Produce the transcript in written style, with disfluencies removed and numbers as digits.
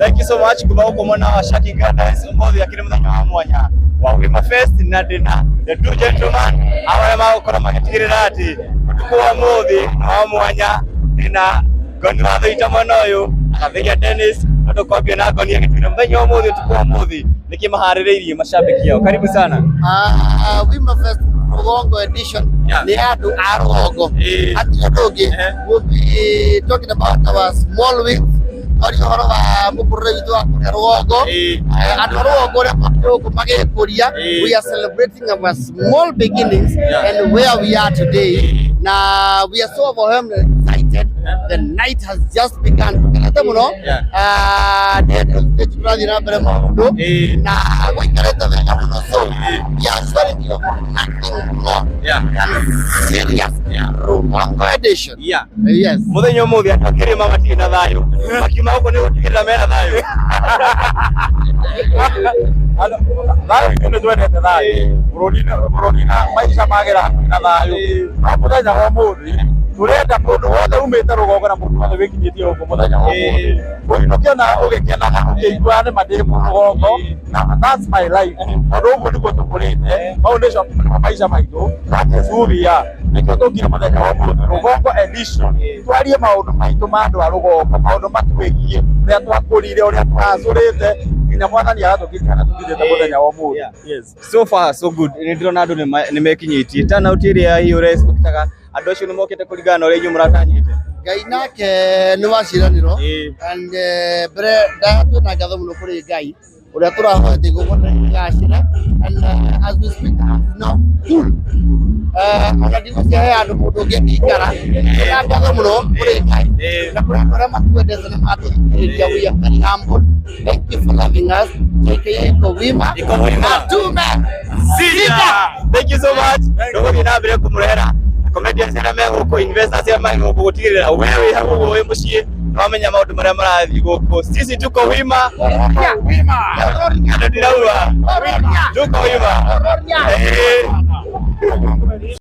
Thank you so much kuba uko mwana wa Shaki Gardens umuthi yakiri muthenya wa mwanya wa Wima Fest na dinner. The two gentlemen awe magukora magitigirira ati utuku wa muthi wa mwanya na goni wa thita mwana uyu akathia Dennis atukwambia na goni agitwira muthenya wa muthi utuku wa muthi nikimahaririirie mashabiki yao. Karibu sana. Wima Fest Rugongo edition ni adu Rugongo. Atudoge we'll be talking about our small wings. We are celebrating our small beginnings and where we are today. Now we are so overwhelmed and excited. The night has just begun. Yes. Muthenya umuthi atakiri mama tina thayo. Makima uko ni gutigirira mena thayo. Thayo twendete thayo. Burudina maisha magira na thayo. Muthenya wa umuthi turenda kundu wothe umite Rugongo na mundu wothe wikinyitie uko muthenya wa umuthi. Ukiona ugikena ukiigua ni madimu Rugongo na that's my life. Rugongo niko tukurite. Foundation maisha maitu. Suria. Niko tukira muthenya wa umuthi Rugongo edition. Twarie maundu maitu ma andu a Rugongo, maundu matwigie uria twakurire uria twacurite nginya mwathani aratukirikana tuthithite muthenya wa umuthi. Yes. So far so good. Ndirona andu ni mekinyitie. Turnout iria hiyo respectaga andu acio ni mokite kuringana na uria inyu muratanyite. Ngai nake ni waciraniro and bre ndatu na ngatho muno kuri Ngai uria turahothe gukona gacira and as we speak now full ndigo cia andu mundu ngikara na ngatho muno kuri Ngai na kuri ora makwendete na matuthikiriria. We are very humble. Thank you for loving us. Iko Wima tume sita. Thank you so much. Ndugu ninabire kumurehera comedians na mego investors ya mango gutigirira wewe hapo wewe mucie wamenya maundu maria marathi guku. Sisi tuko Wima. Tuko Wima.